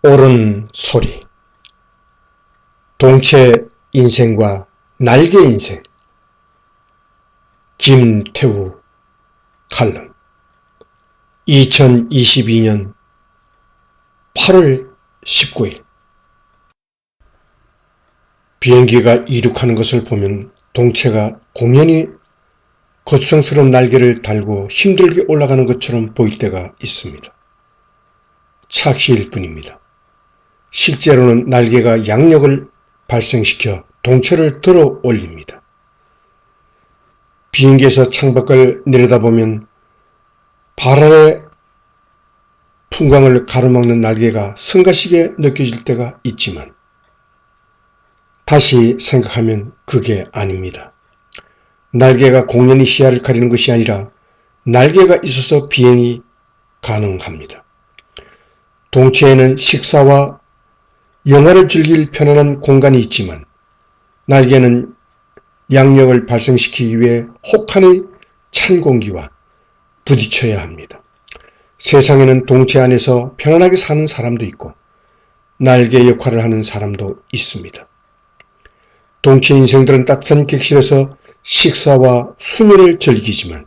옳은 소리. 동체 인생과 날개 인생. 김태우 칼럼. 2022년 8월 19일. 비행기가 이륙하는 것을 보면 동체가 공연히 거추장스러운 날개를 달고 힘들게 올라가는 것처럼 보일 때가 있습니다. 착시일 뿐입니다. 실제로는 날개가 양력을 발생시켜 동체를 들어 올립니다. 비행기에서 창밖을 내려다보면 발 아래 풍광을 가로막는 날개가 성가시게 느껴질 때가 있지만 다시 생각하면 그게 아닙니다. 날개가 공연히 시야를 가리는 것이 아니라 날개가 있어서 비행이 가능합니다. 동체에는 식사와 영화를 즐길 편안한 공간이 있지만 날개는 양력을 발생시키기 위해 혹한의 찬 공기와 부딪혀야 합니다. 세상에는 동체 안에서 편안하게 사는 사람도 있고 날개 역할을 하는 사람도 있습니다. 동체 인생들은 따뜻한 객실에서 식사와 수면을 즐기지만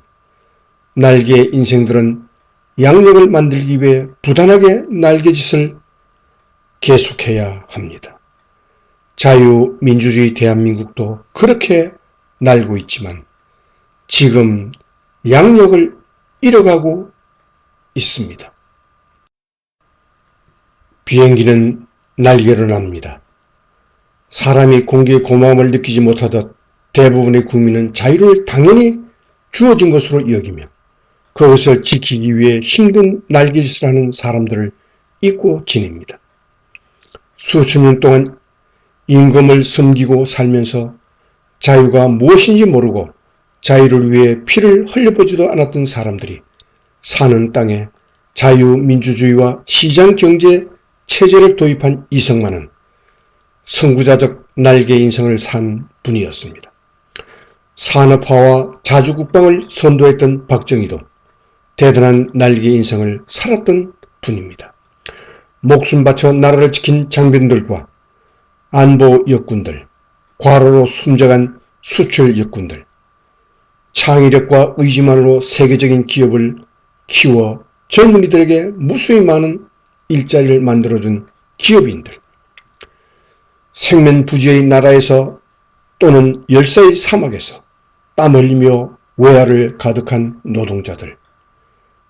날개 인생들은 양력을 만들기 위해 부단하게 날개짓을 계속해야 합니다. 자유민주주의 대한민국도 그렇게 날고 있지만 지금 양력을 잃어가고 있습니다. 비행기는 날개로 납니다. 사람이 공기의 고마움을 느끼지 못하듯 대부분의 국민은 자유를 당연히 주어진 것으로 여기며 그것을 지키기 위해 힘든 날개짓을 하는 사람들을 잊고 지냅니다. 수천 년 동안 임금을 섬기고 살면서 자유가 무엇인지 모르고 자유를 위해 피를 흘려보지도 않았던 사람들이 사는 땅에 자유민주주의와 시장경제 체제를 도입한 이승만은 선구자적 날개 인생을 산 분이었습니다. 산업화와 자주국방을 선도했던 박정희도 대단한 날개 인생을 살았던 분입니다. 목숨 바쳐 나라를 지킨 장병들과 안보 역군들, 과로로 숨져간 수출 역군들, 창의력과 의지만으로 세계적인 기업을 키워 젊은이들에게 무수히 많은 일자리를 만들어준 기업인들, 생면부지의 나라에서 또는 열사의 사막에서 땀 흘리며 외화를 가득한 노동자들,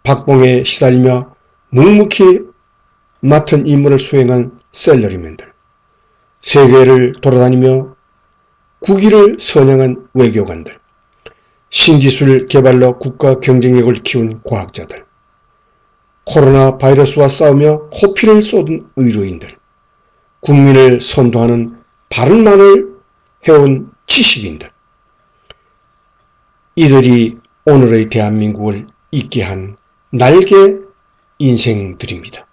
박봉에 시달리며 묵묵히 맡은 임무를 수행한 셀러리맨들, 세계를 돌아다니며 국위를 선양한 외교관들, 신기술 개발로 국가 경쟁력을 키운 과학자들, 코로나 바이러스와 싸우며 코피를 쏟은 의료인들, 국민을 선도하는 바른말을 해온 지식인들, 이들이 오늘의 대한민국을 있게 한 날개 인생들입니다.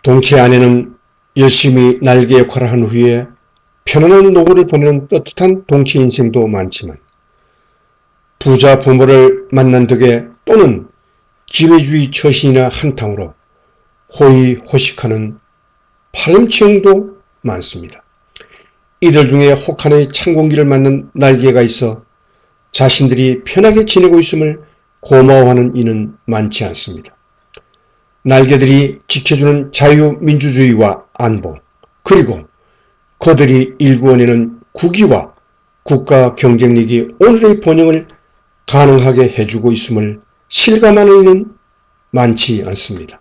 동체 안에는 열심히 날개 역할을 한 후에 편안한 노후를 보내는 떳떳한 동체 인생도 많지만 부자 부모를 만난 덕에 또는 기회주의 처신이나 한탕으로 호의호식하는 파렴치형도 많습니다. 이들 중에 혹한의 찬 공기를 맞는 날개가 있어 자신들이 편하게 지내고 있음을 고마워하는 이는 많지 않습니다. 날개들이 지켜주는 자유민주주의와 안보, 그리고 그들이 일구어내는 국위와 국가 경쟁력이 오늘의 번영을 가능하게 해주고 있음을 실감하는 이는 많지 않습니다.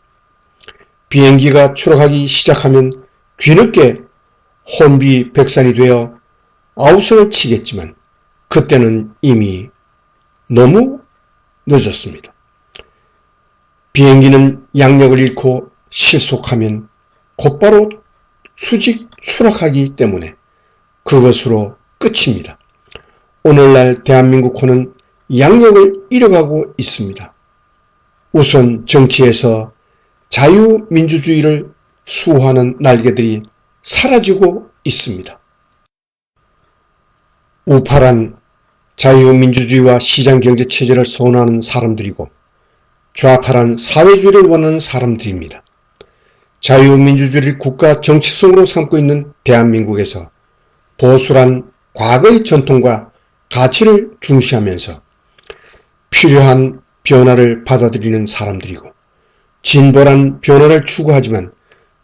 비행기가 추락하기 시작하면 뒤늦게 혼비백산이 되어 아우성을 치겠지만 그때는 이미 너무 늦었습니다. 비행기는 양력을 잃고 실속하면 곧바로 수직 추락하기 때문에 그것으로 끝입니다. 오늘날 대한민국호는 양력을 잃어가고 있습니다. 우선 정치에서 자유민주주의를 수호하는 날개들이 사라지고 있습니다. 우파란 자유민주주의와 시장경제체제를 선호하는 사람들이고 좌파란 사회주의를 원하는 사람들입니다. 자유민주주의를 국가 정체성으로 삼고 있는 대한민국에서 보수란 과거의 전통과 가치를 중시하면서 필요한 변화를 받아들이는 사람들이고, 진보란 변화를 추구하지만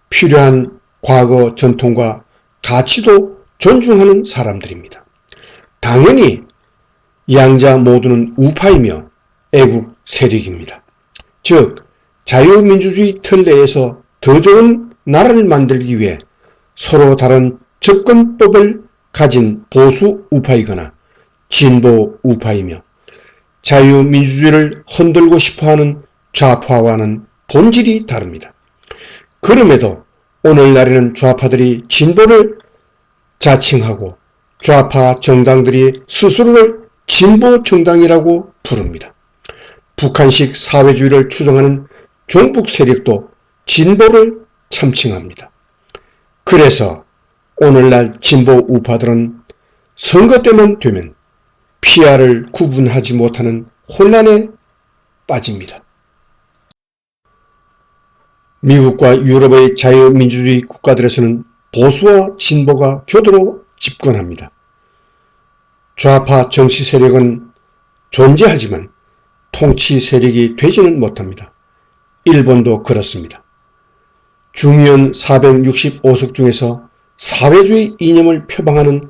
필요한 과거 전통과 가치도 존중하는 사람들입니다. 당연히 양자 모두는 우파이며 애국 세력입니다. 즉 자유민주주의 틀 내에서 더 좋은 나라를 만들기 위해 서로 다른 접근법을 가진 보수 우파이거나 진보 우파이며 자유민주주의를 흔들고 싶어하는 좌파와는 본질이 다릅니다. 그럼에도 오늘날에는 좌파들이 진보를 자칭하고 좌파 정당들이 스스로를 진보 정당이라고 부릅니다. 북한식 사회주의를 추종하는 종북 세력도 진보를 참칭합니다. 그래서 오늘날 진보 우파들은 선거 때만 되면 피아를 구분하지 못하는 혼란에 빠집니다. 미국과 유럽의 자유민주주의 국가들에서는 보수와 진보가 교도로 집권합니다. 좌파 정치 세력은 존재하지만 통치 세력이 되지는 못합니다. 일본도 그렇습니다. 중의원 465석 중에서 사회주의 이념을 표방하는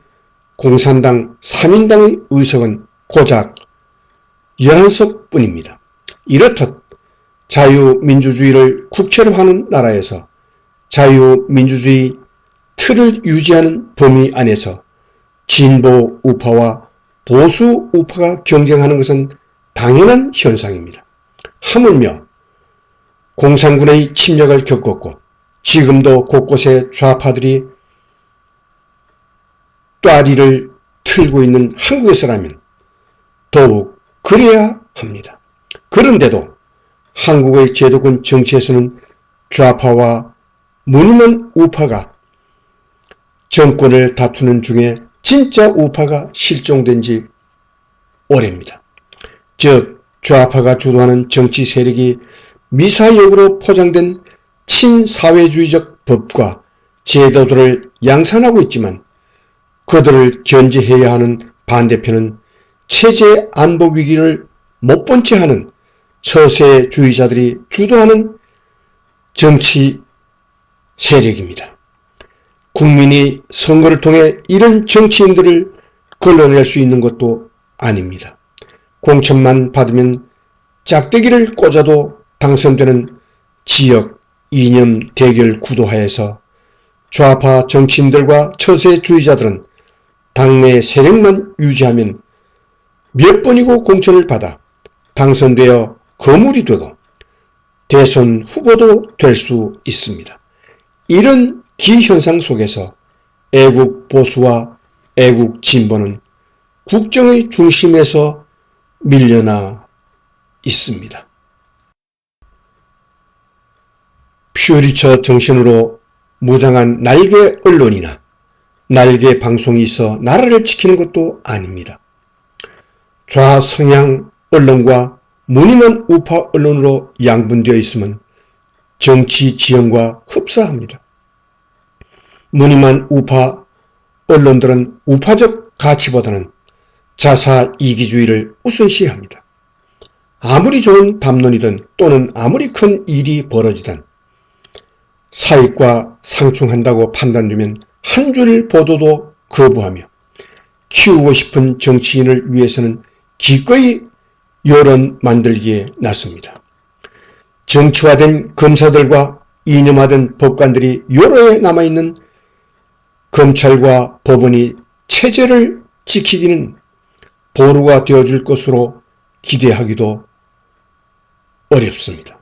공산당 3인당의 의석은 고작 11석 뿐입니다. 이렇듯 자유민주주의를 국채로 하는 나라에서 자유민주주의 틀을 유지하는 범위 안에서 진보 우파와 보수 우파가 경쟁하는 것은 당연한 현상입니다. 하물며 공산군의 침략을 겪었고 지금도 곳곳에 좌파들이 또아리를 틀고 있는 한국에서라면 더욱 그래야 합니다. 그런데도 한국의 제도권 정치에서는 좌파와 무늬만 우파가 정권을 다투는 중에 진짜 우파가 실종된 지 오래입니다. 즉 좌파가 주도하는 정치 세력이 미사역으로 포장된 친사회주의적 법과 제도들을 양산하고 있지만 그들을 견제해야 하는 반대편은 체제 안보 위기를 못 본 채 하는 처세주의자들이 주도하는 정치 세력입니다. 국민이 선거를 통해 이런 정치인들을 걸러낼 수 있는 것도 아닙니다. 공천만 받으면 짝대기를 꽂아도 당선되는 지역 이념 대결 구도하에서 좌파 정치인들과 처세주의자들은 당내 세력만 유지하면 몇 번이고 공천을 받아 당선되어 거물이 되고 대선 후보도 될 수 있습니다. 이런 기현상 속에서 애국 보수와 애국 진보는 국정의 중심에서 밀려나 있습니다. 퓨리처 정신으로 무장한 날개 언론이나 날개 방송이 있어 나라를 지키는 것도 아닙니다. 좌성향 언론과 무늬만 우파 언론으로 양분되어 있으면 정치 지형과 흡사합니다. 무늬만 우파 언론들은 우파적 가치보다는 자사 이기주의를 우선시합니다. 아무리 좋은 담론이든 또는 아무리 큰 일이 벌어지든 사익과 상충한다고 판단되면 한 줄 보도도 거부하며 키우고 싶은 정치인을 위해서는 기꺼이 여론 만들기에 나섭니다. 정치화된 검사들과 이념화된 법관들이 여로에 남아있는 검찰과 법원이 체제를 지키기는 보루가 되어줄 것으로 기대하기도 어렵습니다.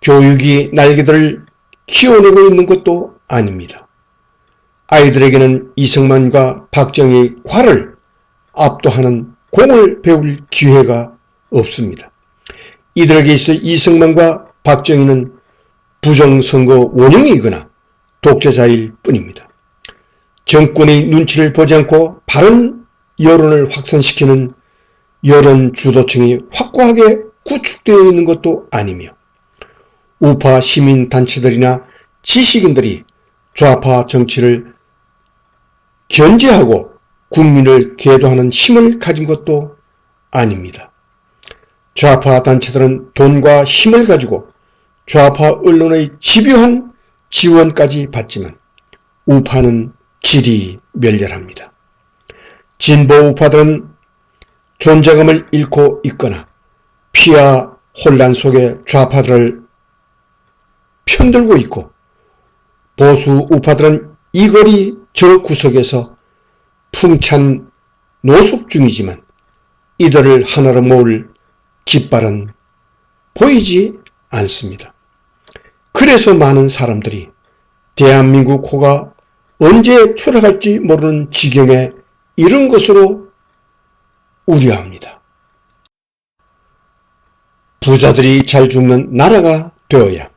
교육이 날개들을 키워내고 있는 것도 아닙니다. 아이들에게는 이승만과 박정희의 과를 압도하는 공을 배울 기회가 없습니다. 이들에게 있어 이승만과 박정희는 부정선거 원흉이거나 독재자일 뿐입니다. 정권의 눈치를 보지 않고 바른 여론을 확산시키는 여론 주도층이 확고하게 구축되어 있는 것도 아니며 우파 시민단체들이나 지식인들이 좌파 정치를 견제하고 국민을 계도하는 힘을 가진 것도 아닙니다. 좌파 단체들은 돈과 힘을 가지고 좌파 언론의 집요한 지원까지 받지만 우파는 질이 멸렬합니다. 진보 우파들은 존재감을 잃고 있거나 피와 혼란 속에 좌파들을 편들고 있고, 보수 우파들은 이 거리 저 구석에서 풍찬 노숙 중이지만 이들을 하나로 모을 깃발은 보이지 않습니다. 그래서 많은 사람들이 대한민국 호가 언제 추락할지 모르는 지경에 이른 것으로 우려합니다. 부자들이 잘 죽는 나라가 되어야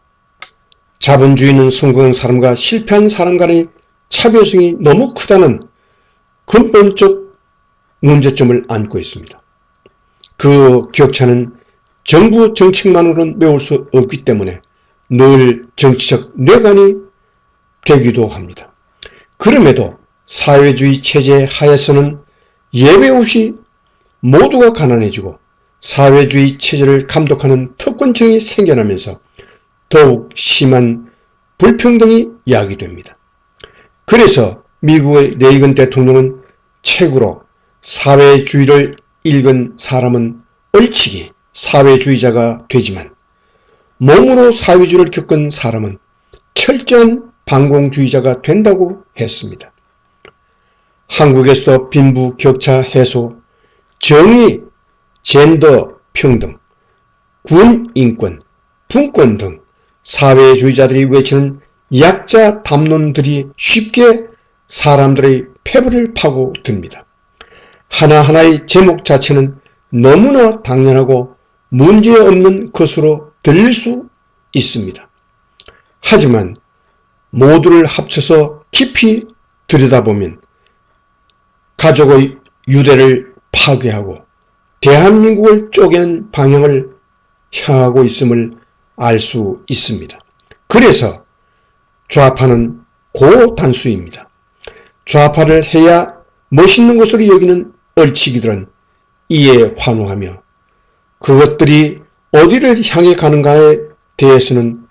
자본주의는 성공한 사람과 실패한 사람 간의 차별성이 너무 크다는 근본적 문제점을 안고 있습니다. 그 격차는 정부 정책만으로는 메울 수 없기 때문에 늘 정치적 뇌관이 되기도 합니다. 그럼에도 사회주의 체제 하에서는 예외 없이 모두가 가난해지고 사회주의 체제를 감독하는 특권층이 생겨나면서 더욱 심한 불평등이 야기됩니다. 그래서 미국의 레이건 대통령은 책으로 사회주의를 읽은 사람은 얼치기 사회주의자가 되지만 몸으로 사회주의를 겪은 사람은 철저한 반공주의자가 된다고 했습니다. 한국에서도 빈부격차 해소, 정의, 젠더 평등, 군 인권, 분권 등 사회주의자들이 외치는 약자 담론들이 쉽게 사람들의 폐부를 파고듭니다. 하나하나의 제목 자체는 너무나 당연하고 문제없는 것으로 들릴 수 있습니다. 하지만 모두를 합쳐서 깊이 들여다보면 가족의 유대를 파괴하고 대한민국을 쪼개는 방향을 향하고 있음을 알 수 있습니다. 그래서 좌파는 고단수입니다. 좌파를 해야 멋있는 것으로 여기는 얼치기들은 이에 환호하며 그것들이 어디를 향해 가는가에 대해서는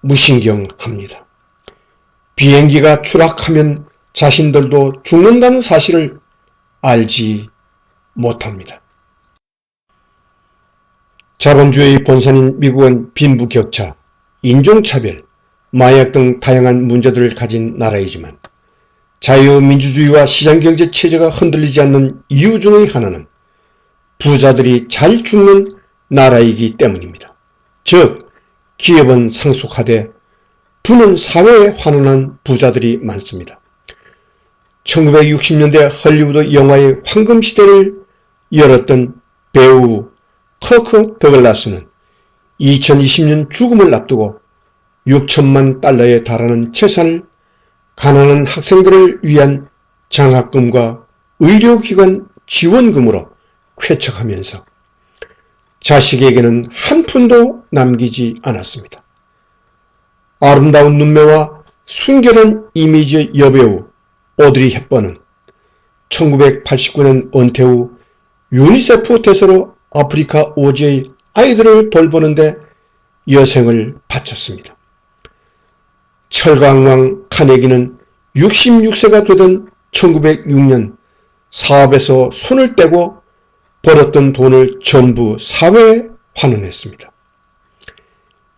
무신경합니다. 비행기가 추락하면 자신들도 죽는다는 사실을 알지 못합니다. 자본주의의 본산인 미국은 빈부격차, 인종차별, 마약 등 다양한 문제들을 가진 나라이지만 자유민주주의와 시장경제 체제가 흔들리지 않는 이유 중의 하나는 부자들이 잘 죽는 나라이기 때문입니다. 즉, 기업은 상속하되 부는 사회에 환원한 부자들이 많습니다. 1960년대 헐리우드 영화의 황금시대를 열었던 배우 커크 더글라스는 2020년 죽음을 앞두고 6천만 달러에 달하는 재산을 가난한 학생들을 위한 장학금과 의료기관 지원금으로 쾌척하면서 자식에게는 한 푼도 남기지 않았습니다. 아름다운 눈매와 순결한 이미지의 여배우 오드리 헵번은 1989년 은퇴 후 유니세프 대사로 아프리카 오지의 아이들을 돌보는데 여생을 바쳤습니다. 철강왕 카네기는 66세가 되던 1906년 사업에서 손을 떼고 벌었던 돈을 전부 사회에 환원했습니다.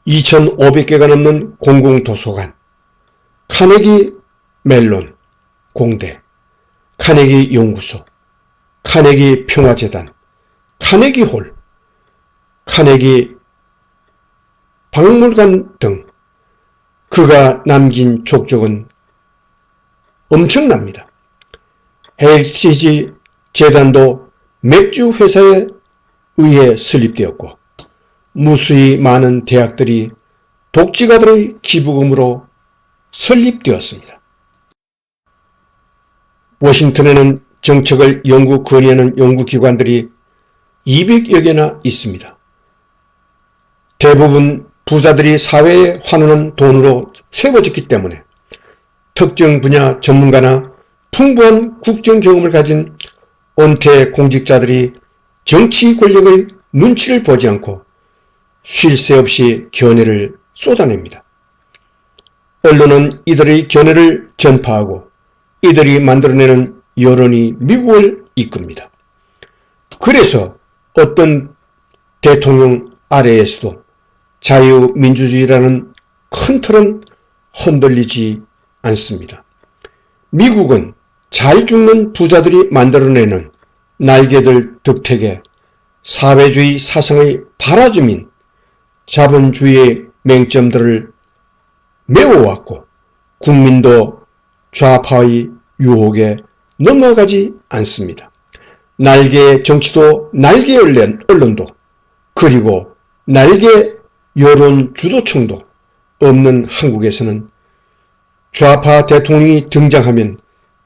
2,500개가 넘는 공공도서관, 카네기 멜론 공대, 카네기 연구소, 카네기 평화재단, 카네기 홀, 카네기 박물관 등 그가 남긴 족적은 엄청납니다. 헬시지 재단도 맥주 회사에 의해 설립되었고 무수히 많은 대학들이 독지가들의 기부금으로 설립되었습니다. 워싱턴에는 정책을 연구 건의하는 연구기관들이 200여 개나 있습니다. 대부분 부자들이 사회에 환원한 돈으로 세워졌기 때문에 특정 분야 전문가나 풍부한 국정 경험을 가진 은퇴 공직자들이 정치 권력의 눈치를 보지 않고 쉴 새 없이 견해를 쏟아냅니다. 언론은 이들의 견해를 전파하고 이들이 만들어내는 여론이 미국을 이끕니다. 그래서 어떤 대통령 아래에서도 자유민주주의라는 큰 틀은 흔들리지 않습니다. 미국은 잘 죽는 부자들이 만들어내는 날개들 득택에 사회주의 사상의 발아주민 자본주의의 맹점들을 메워왔고 국민도 좌파의 유혹에 넘어가지 않습니다. 날개 정치도 날개 언론도 그리고 날개 여론 주도층도 없는 한국에서는 좌파 대통령이 등장하면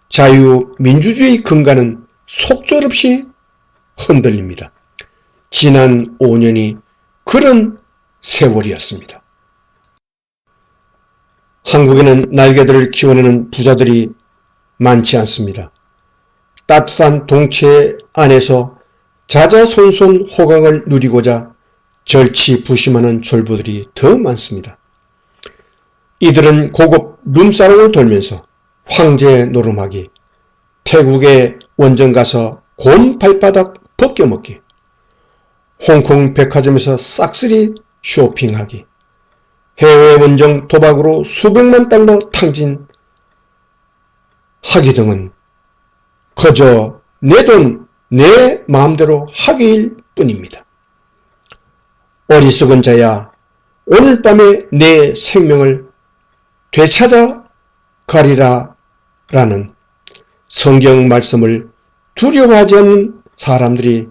자유민주주의 근간은 속절없이 흔들립니다. 지난 5년이 그런 세월이었습니다. 한국에는 날개들을 키워내는 부자들이 많지 않습니다. 따뜻한 동체 안에서 자자손손 호강을 누리고자 절치부심하는 졸부들이 더 많습니다. 이들은 고급 룸사롱을 돌면서 황제 노름하기, 태국의 원정 가서 곰 발바닥 벗겨먹기, 홍콩 백화점에서 싹쓸이 쇼핑하기, 해외 원정 도박으로 수백만 달러 탕진하기 등은 그저 내 돈, 내 마음대로 하기일 뿐입니다. 어리석은 자야, 오늘 밤에 내 생명을 되찾아 가리라 라는 성경 말씀을 두려워하지 않는 사람들이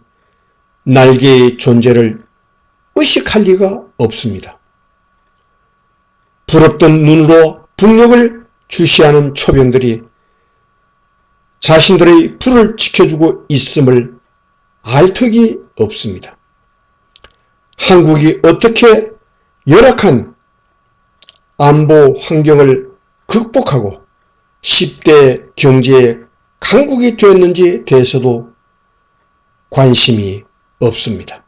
날개의 존재를 의식할 리가 없습니다. 부럽던 눈으로 북녘을 주시하는 초병들이 자신들의 불을 지켜주고 있음을 알 턱이 없습니다. 한국이 어떻게 열악한 안보 환경을 극복하고 10대 경제의 강국이 되었는지에 대해서도 관심이 없습니다.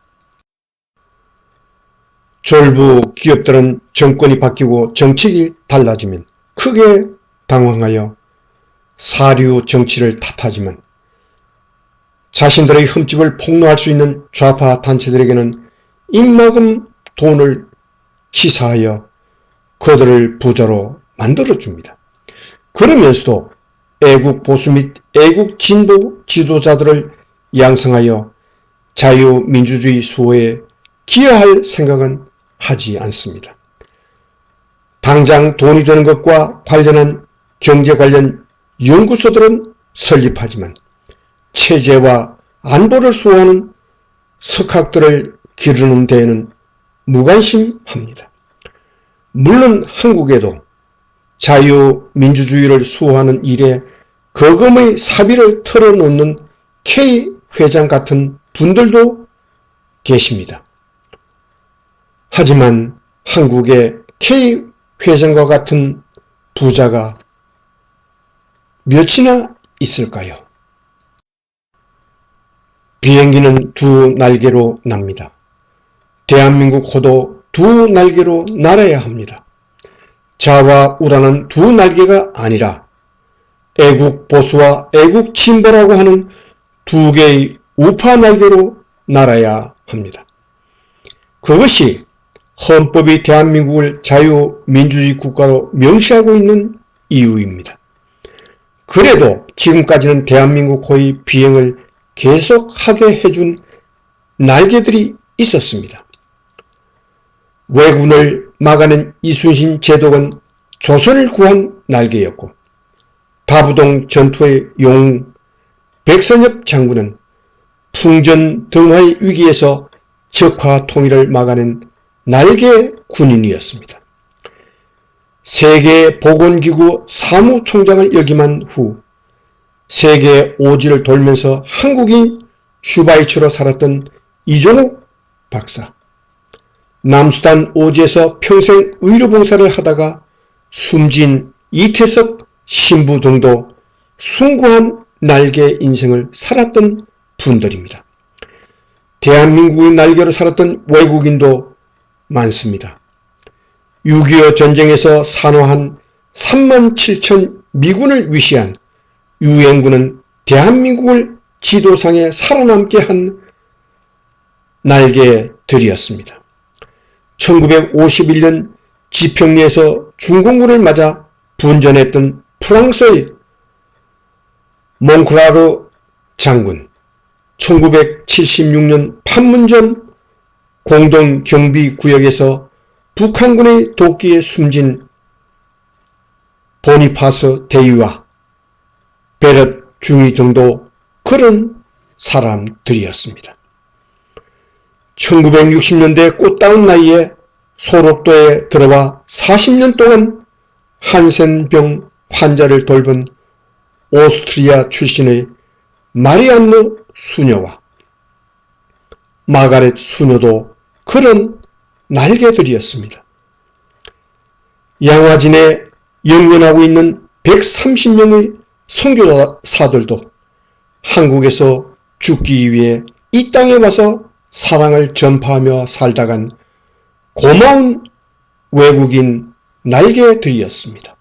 졸부 기업들은 정권이 바뀌고 정책이 달라지면 크게 당황하여 사류 정치를 탓하지만 자신들의 흠집을 폭로할 수 있는 좌파 단체들에게는 입만큼 돈을 시사하여 그들을 부자로 만들어줍니다. 그러면서도 애국 보수 및 애국 진보 지도자들을 양성하여 자유민주주의 수호에 기여할 생각은 하지 않습니다. 당장 돈이 되는 것과 관련한 경제 관련 연구소들은 설립하지만 체제와 안보를 수호하는 석학들을 기르는 데에는 무관심합니다. 물론 한국에도 자유민주주의를 수호하는 일에 거금의 사비를 털어놓는 K 회장 같은 분들도 계십니다. 하지만 한국의 K 회장과 같은 부자가 몇이나 있을까요? 비행기는 두 날개로 납니다. 대한민국 호도 두 날개로 날아야 합니다. 자와 우라는 두 날개가 아니라 애국 보수와 애국 진보라고 하는 두 개의 우파 날개로 날아야 합니다. 그것이 헌법이 대한민국을 자유민주주의 국가로 명시하고 있는 이유입니다. 그래도 지금까지는 대한민국호의 비행을 계속하게 해준 날개들이 있었습니다. 왜군을 막아낸 이순신 제독은 조선을 구한 날개였고 다부동 전투의 영웅 백선엽 장군은 풍전등화의 위기에서 적화 통일을 막아낸 날개 군인이었습니다. 세계보건기구 사무총장을 역임한 후 세계 오지를 돌면서 한국인 슈바이처로 살았던 이종욱 박사, 남수단 오지에서 평생 의료봉사를 하다가 숨진 이태석 신부 등도 숭고한 날개 인생을 살았던 분들입니다. 대한민국의 날개로 살았던 외국인도 많습니다. 6.25 전쟁에서 산화한 37,000 미군을 위시한 유엔군은 대한민국을 지도상에 살아남게 한 날개들이었습니다. 1951년 지평리에서 중공군을 맞아 분전했던 프랑스의 몽크라르 장군, 1976년 판문점 공동경비구역에서 북한군의 도끼에 숨진 보니파스 대위와 베럿 중위 등도 그런 사람들이었습니다. 1960년대 꽃다운 나이에 소록도에 들어와 40년 동안 한센병 환자를 돌본 오스트리아 출신의 마리안느 수녀와 마가렛 수녀도 그런 날개들이었습니다. 양화진에 영변하고 있는 130명의 선교사들도 한국에서 죽기 위해 이 땅에 와서 사랑을 전파하며 살다간 고마운 외국인 날개들이었습니다.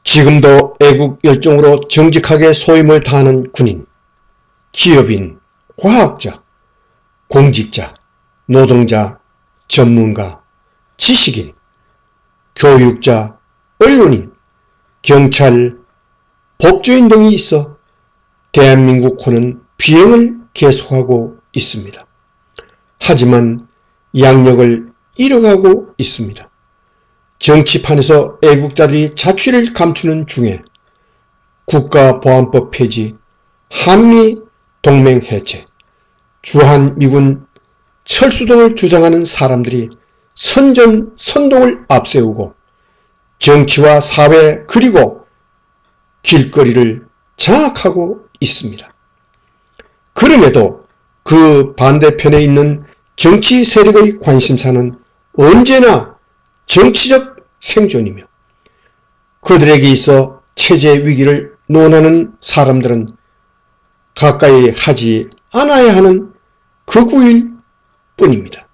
지금도 애국 열정으로 정직하게 소임을 다하는 군인, 기업인, 과학자, 공직자, 노동자, 전문가, 지식인, 교육자, 언론인, 경찰, 법조인 등이 있어 대한민국호는 비행을 계속하고 있습니다. 하지만 양력을 잃어가고 있습니다. 정치판에서 애국자들이 자취를 감추는 중에 국가보안법 폐지, 한미 동맹 해체, 주한미군 철수 등을 주장하는 사람들이 선전선동을 앞세우고 정치와 사회 그리고 길거리를 장악하고 있습니다. 그럼에도 그 반대편에 있는 정치 세력의 관심사는 언제나 정치적 생존이며 그들에게 있어 체제 위기를 논하는 사람들은 가까이 하지 않아야 하는 극우일 뿐입니다.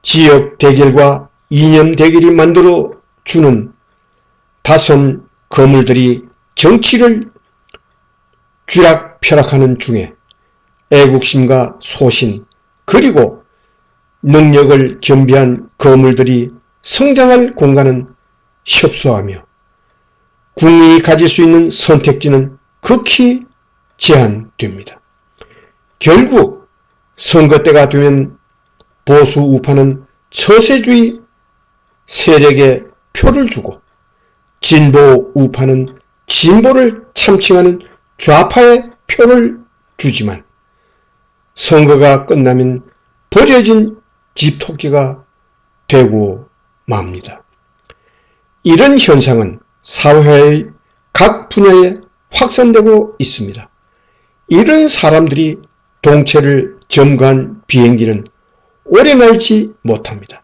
지역 대결과 이념 대결이 만들어주는 다선 거물들이 정치를 쥐락펴락하는 중에 애국심과 소신 그리고 능력을 겸비한 거물들이 성장할 공간은 협소하며 국민이 가질 수 있는 선택지는 극히 제한됩니다. 결국 선거 때가 되면 보수 우파는 처세주의 세력에 표를 주고 진보 우파는 진보를 참칭하는 좌파에 표를 주지만 선거가 끝나면 버려진 집토끼가 되고 맙니다. 이런 현상은 사회의 각 분야에 확산되고 있습니다. 이런 사람들이 동체를 점거한 비행기는 오래 날지 못합니다.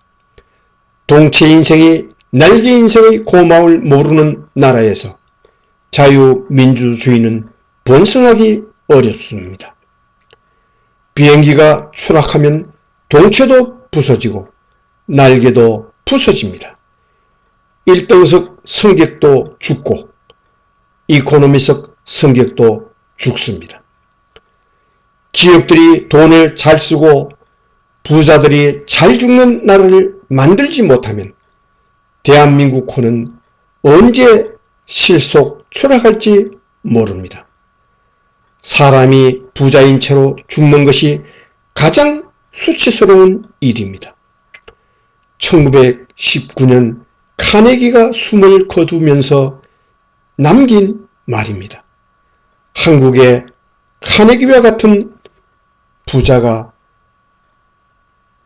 동체 인생이 날개 인생의 고마움을 모르는 나라에서 자유민주주의는 번성하기 어렵습니다. 비행기가 추락하면 동체도 부서지고 날개도 부서집니다. 1등석 승객도 죽고 이코노미석 승객도 죽습니다. 기업들이 돈을 잘 쓰고 부자들이 잘 죽는 나라를 만들지 못하면 대한민국호는 언제 실속 추락할지 모릅니다. 사람이 부자인 채로 죽는 것이 가장 수치스러운 일입니다. 1919년 카네기가 숨을 거두면서 남긴 말입니다. 한국에 카네기와 같은 부자가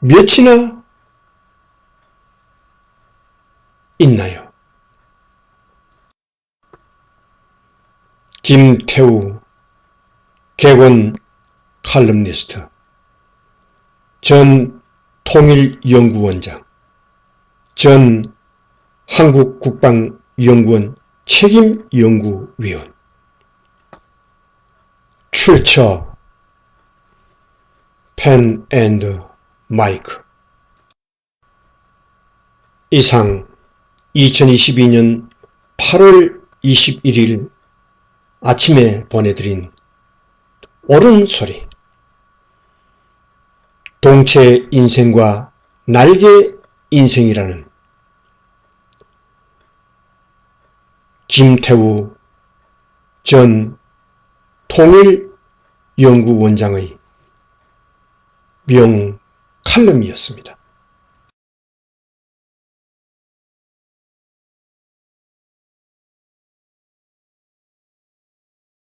몇이나 있나요? 김태우, 객원 칼럼니스트. 전 통일연구원장, 전 한국국방연구원 책임연구위원, 출처 펜 앤드 마이크. 이상 2022년 8월 21일 아침에 보내드린 옳은 소리, 동체 인생과 날개 인생이라는 김태우 전 통일연구원장의 명 칼럼이었습니다.